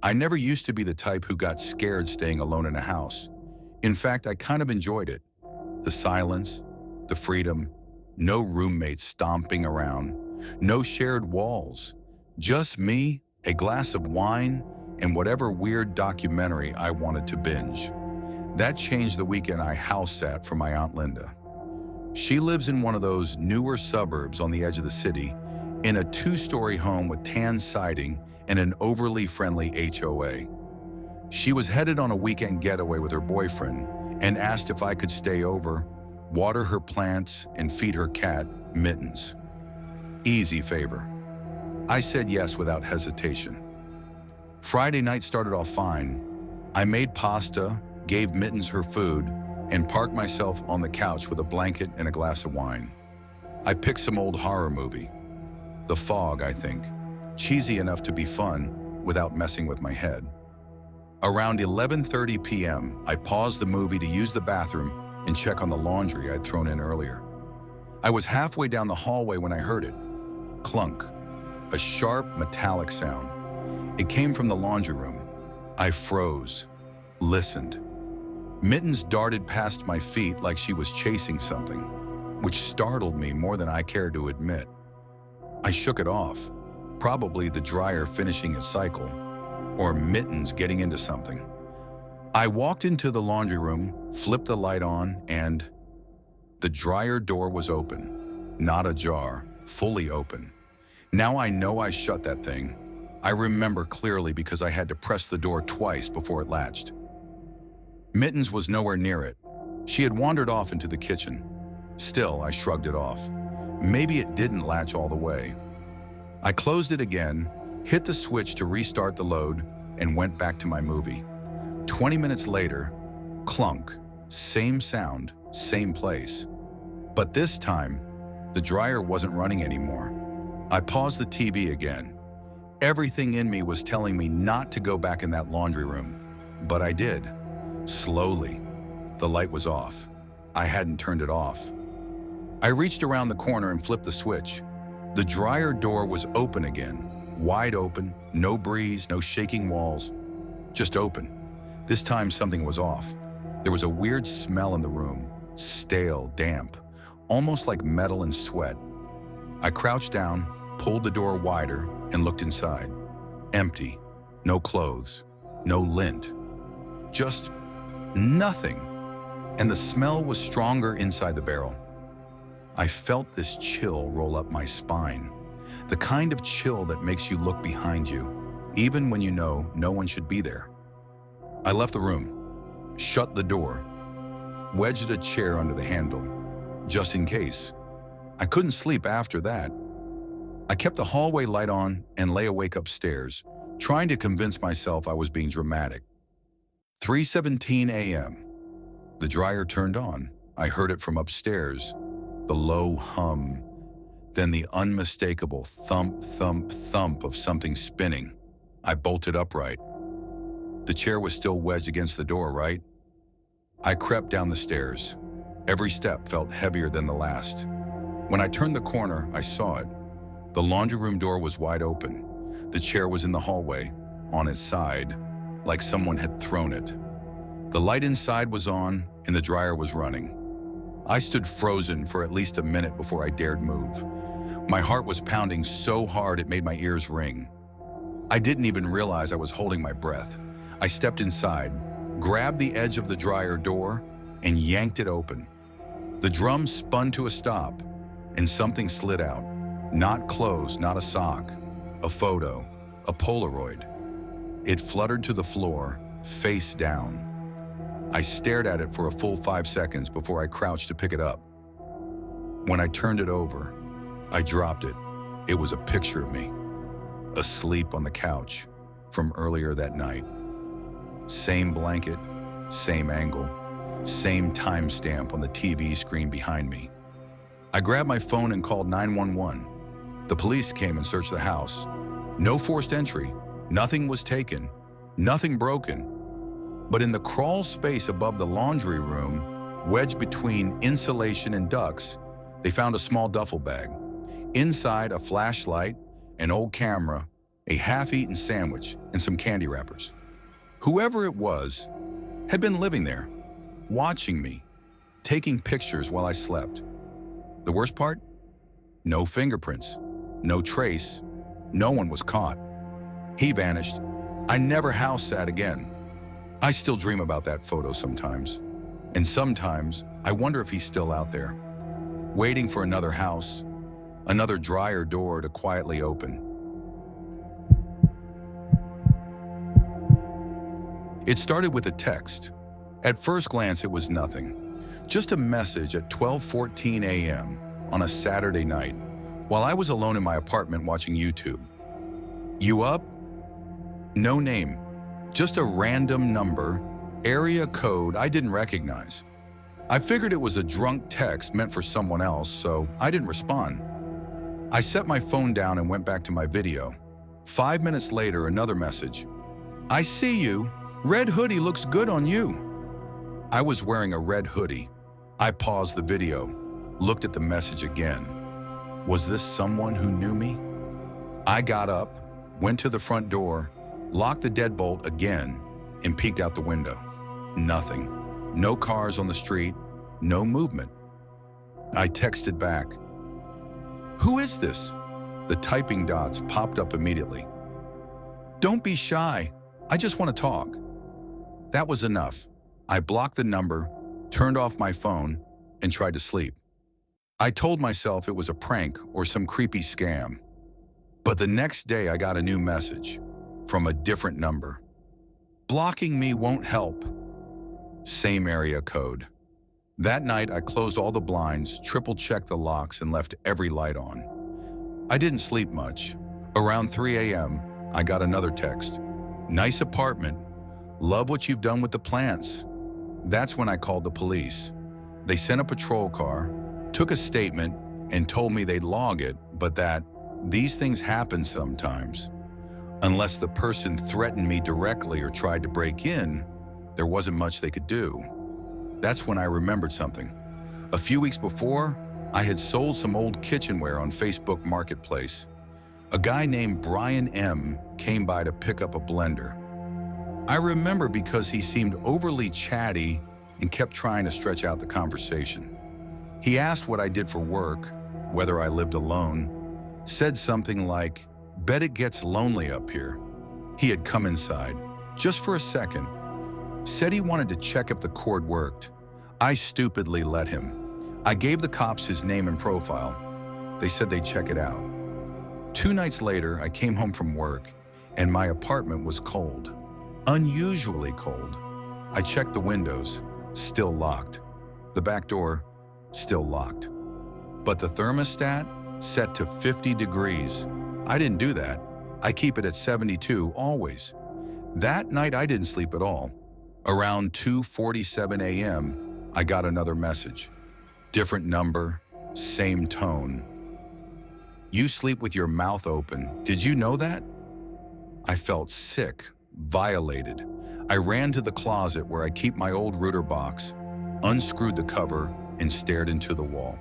I never used to be the type who got scared staying alone in a house. In fact, I kind of enjoyed it. The silence, the freedom, no roommates stomping around, no shared walls, just me, a glass of wine, and whatever weird documentary I wanted to binge. That changed the weekend I house sat for my Aunt Linda. She lives in one of those newer suburbs on the edge of the city, in a 2-story home with tan siding and an overly friendly HOA. She was headed on a weekend getaway with her boyfriend and asked if I could stay over, water her plants, and feed her cat, Mittens. Easy favor. I said yes without hesitation. Friday night started off fine. I made pasta, gave Mittens her food, and parked myself on the couch with a blanket and a glass of wine. I picked some old horror movie. The Fog, I think. Cheesy enough to be fun without messing with my head. Around 11:30 p.m., I paused the movie to use the bathroom and check on the laundry I'd thrown in earlier. I was halfway down the hallway when I heard it. Clunk. A sharp, metallic sound. It came from the laundry room. I froze. Listened. Mittens darted past my feet like she was chasing something, which startled me more than I cared to admit. I shook it off. Probably the dryer finishing its cycle, or Mittens getting into something. I walked into the laundry room, flipped the light on, and the dryer door was open. Not ajar, fully open. Now I know I shut that thing. I remember clearly because I had to press the door twice before it latched. Mittens was nowhere near it. She had wandered off into the kitchen. Still, I shrugged it off. Maybe it didn't latch all the way. I closed it again, hit the switch to restart the load, and went back to my movie. 20 minutes later, clunk, same sound, same place. But this time, the dryer wasn't running anymore. I paused the TV again. Everything in me was telling me not to go back in that laundry room, but I did. Slowly. The light was off. I hadn't turned it off. I reached around the corner and flipped the switch. The dryer door was open again, wide open, no breeze, no shaking walls, just open. This time something was off. There was a weird smell in the room, stale, damp, almost like metal and sweat. I crouched down, pulled the door wider, and looked inside. Empty, no clothes, no lint, just nothing. And the smell was stronger inside the barrel. I felt this chill roll up my spine, the kind of chill that makes you look behind you, even when you know no one should be there. I left the room, shut the door, wedged a chair under the handle, just in case. I couldn't sleep after that. I kept the hallway light on and lay awake upstairs, trying to convince myself I was being dramatic. 3:17 a.m. The dryer turned on. I heard it from upstairs. The low hum, then the unmistakable thump, thump, thump of something spinning. I bolted upright. The chair was still wedged against the door, right? I crept down the stairs. Every step felt heavier than the last. When I turned the corner, I saw it. The laundry room door was wide open. The chair was in the hallway, on its side, like someone had thrown it. The light inside was on, and the dryer was running. I stood frozen for at least a minute before I dared move. My heart was pounding so hard it made my ears ring. I didn't even realize I was holding my breath. I stepped inside, grabbed the edge of the dryer door, and yanked it open. The drum spun to a stop, and something slid out. Not clothes, not a sock, a photo, a Polaroid. It fluttered to the floor, face down. I stared at it for a full 5 seconds before I crouched to pick it up. When I turned it over, I dropped it. It was a picture of me, asleep on the couch from earlier that night. Same blanket, same angle, same timestamp on the TV screen behind me. I grabbed my phone and called 911. The police came and searched the house. No forced entry, nothing was taken, nothing broken. But in the crawl space above the laundry room, wedged between insulation and ducts, they found a small duffel bag. Inside, a flashlight, an old camera, a half-eaten sandwich, and some candy wrappers. Whoever it was had been living there, watching me, taking pictures while I slept. The worst part? No fingerprints, no trace, no one was caught. He vanished. I never house sat again. I still dream about that photo sometimes. And sometimes I wonder if he's still out there, waiting for another house, another dryer door to quietly open. It started with a text. At first glance, it was nothing. Just a message at 12:14 a.m. on a Saturday night while I was alone in my apartment watching YouTube. You up? No name. Just a random number, area code I didn't recognize. I figured it was a drunk text meant for someone else, so I didn't respond. I set my phone down and went back to my video. 5 minutes later, another message. I see you. Red hoodie looks good on you. I was wearing a red hoodie. I paused the video, looked at the message again. Was this someone who knew me? I got up, went to the front door, locked the deadbolt again, and peeked out the window. Nothing. No cars on the street, no movement. I texted back. Who is this? The typing dots popped up immediately. Don't be shy. I just want to talk. That was enough. I blocked the number, turned off my phone, and tried to sleep. I told myself it was a prank or some creepy scam. But the next day I got a new message from a different number. Blocking me won't help. Same area code. That night I closed all the blinds, triple-checked the locks, and left every light on. I didn't sleep much. Around 3 a.m., I got another text. Nice apartment. Love what you've done with the plants. That's when I called the police. They sent a patrol car, took a statement, and told me they'd log it, but that these things happen sometimes. Unless the person threatened me directly or tried to break in, there wasn't much they could do. That's when I remembered something. A few weeks before, I had sold some old kitchenware on Facebook Marketplace. A guy named Brian M. came by to pick up a blender. I remember because he seemed overly chatty and kept trying to stretch out the conversation. He asked what I did for work, whether I lived alone, said something like, bet it gets lonely up here. He had come inside, just for a second, said he wanted to check if the cord worked. I stupidly let him. I gave the cops his name and profile. They said they'd check it out. 2 nights later, I came home from work, and my apartment was cold. Unusually cold. I checked the windows, still locked. The back door, still locked. But the thermostat, set to 50 degrees. I didn't do that. I keep it at 72 always. That night I didn't sleep at all. Around 2:47 a.m., I got another message. Different number, same tone. You sleep with your mouth open. Did you know that? I felt sick, violated. I ran to the closet where I keep my old router box, unscrewed the cover, and stared into the wall.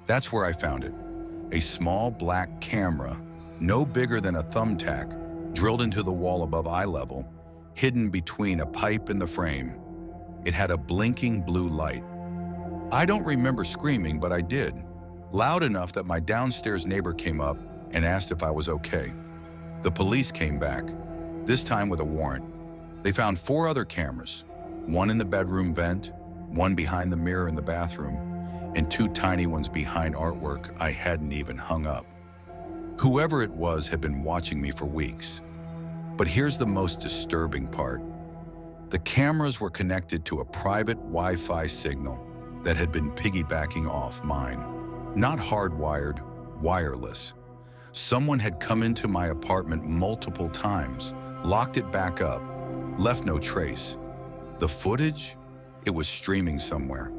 That's where I found it. A small black camera, no bigger than a thumbtack, drilled into the wall above eye level, hidden between a pipe and the frame. It had a blinking blue light. I don't remember screaming, but I did, loud enough that my downstairs neighbor came up and asked if I was okay. The police came back, this time with a warrant. They found 4 other cameras, one in the bedroom vent, one behind the mirror in the bathroom, and 2 tiny ones behind artwork I hadn't even hung up. Whoever it was had been watching me for weeks. But here's the most disturbing part. The cameras were connected to a private Wi-Fi signal that had been piggybacking off mine. Not hardwired, wireless. Someone had come into my apartment multiple times, locked it back up, left no trace. The footage? It was streaming somewhere.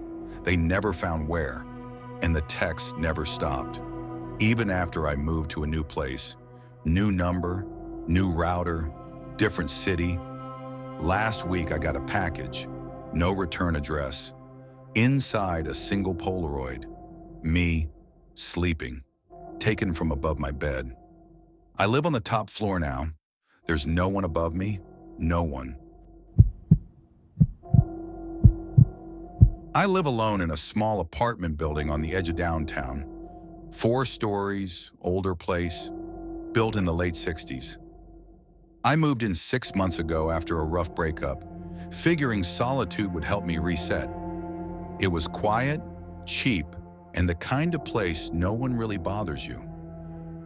They never found where, and the text never stopped. Even after I moved to a new place, new number, new router, different city. Last week I got a package, no return address. Inside a single Polaroid, me sleeping, taken from above my bed. I live on the top floor now. There's no one above me, no one. I live alone in a small apartment building on the edge of downtown. 4 stories, older place, built in the late 60s. I moved in 6 months ago after a rough breakup, figuring solitude would help me reset. It was quiet, cheap, and the kind of place no one really bothers you.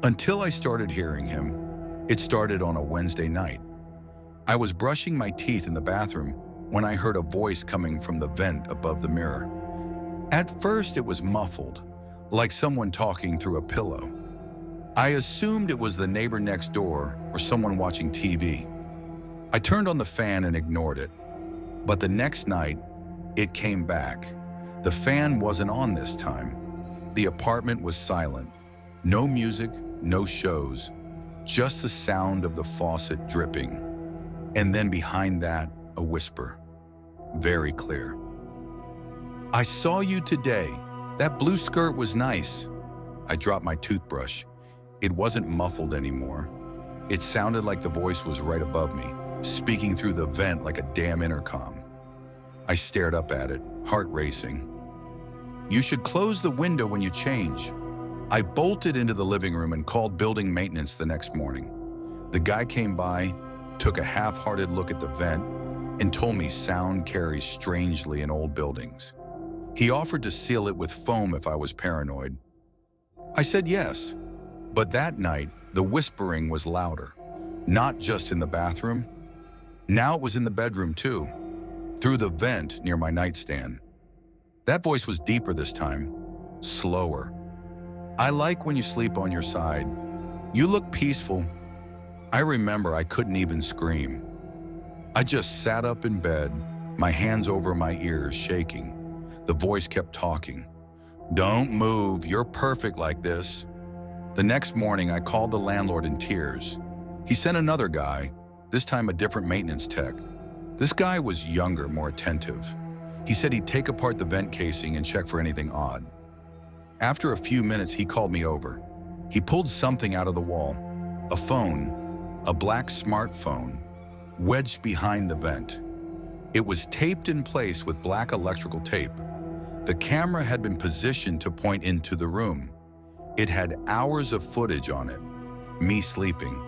Until I started hearing him. It started on a Wednesday night. I was brushing my teeth in the bathroom when I heard a voice coming from the vent above the mirror. At first it was muffled, like someone talking through a pillow. I assumed it was the neighbor next door or someone watching TV. I turned on the fan and ignored it. But the next night, it came back. The fan wasn't on this time. The apartment was silent. No music, no shows, just the sound of the faucet dripping. And then behind that, a whisper. Very clear. "I saw you today. That blue skirt was nice." I dropped my toothbrush. It wasn't muffled anymore. It sounded like the voice was right above me, speaking through the vent like a damn intercom. I stared up at it, heart racing. "You should close the window when you change." I bolted into the living room and called building maintenance the next morning. The guy came by, took a half-hearted look at the vent, and told me sound carries strangely in old buildings. He offered to seal it with foam if I was paranoid. I said yes, but that night, the whispering was louder. Not just in the bathroom. Now it was in the bedroom too, through the vent near my nightstand. That voice was deeper this time, slower. "I like when you sleep on your side. You look peaceful." I remember I couldn't even scream. I just sat up in bed, my hands over my ears, shaking. The voice kept talking. "Don't move, you're perfect like this." The next morning, I called the landlord in tears. He sent another guy, this time a different maintenance tech. This guy was younger, more attentive. He said he'd take apart the vent casing and check for anything odd. After a few minutes, he called me over. He pulled something out of the wall. A phone, a black smartphone, wedged behind the vent. It was taped in place with black electrical tape. The camera had been positioned to point into the room. It had hours of footage on it. Me sleeping,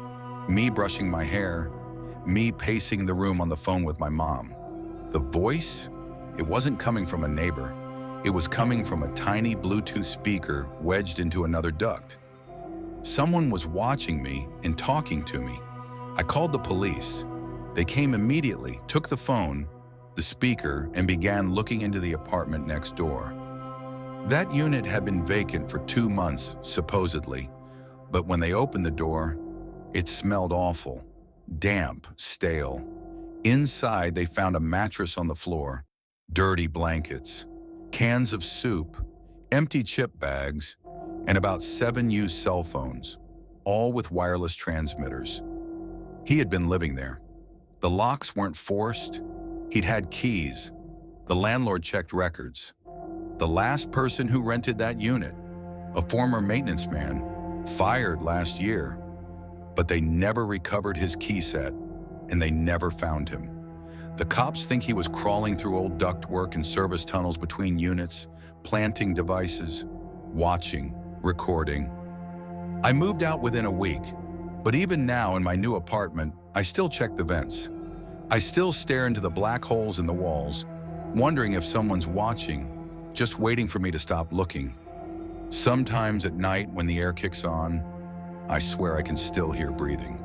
me brushing my hair, me pacing the room on the phone with my mom. The voice? It wasn't coming from a neighbor. It was coming from a tiny Bluetooth speaker wedged into another duct. Someone was watching me and talking to me. I called the police. They came immediately, took the phone, the speaker, and began looking into the apartment next door. That unit had been vacant for 2 months, supposedly, but when they opened the door, it smelled awful, damp, stale. Inside, they found a mattress on the floor, dirty blankets, cans of soup, empty chip bags, and about 7 used cell phones, all with wireless transmitters. He had been living there. The locks weren't forced. He'd had keys. The landlord checked records. The last person who rented that unit, a former maintenance man, fired last year, but they never recovered his key set, and they never found him. The cops think he was crawling through old ductwork and service tunnels between units, planting devices, watching, recording. I moved out within a week, but even now in my new apartment, I still check the vents. I still stare into the black holes in the walls, wondering if someone's watching, just waiting for me to stop looking. Sometimes at night when the air kicks on, I swear I can still hear breathing.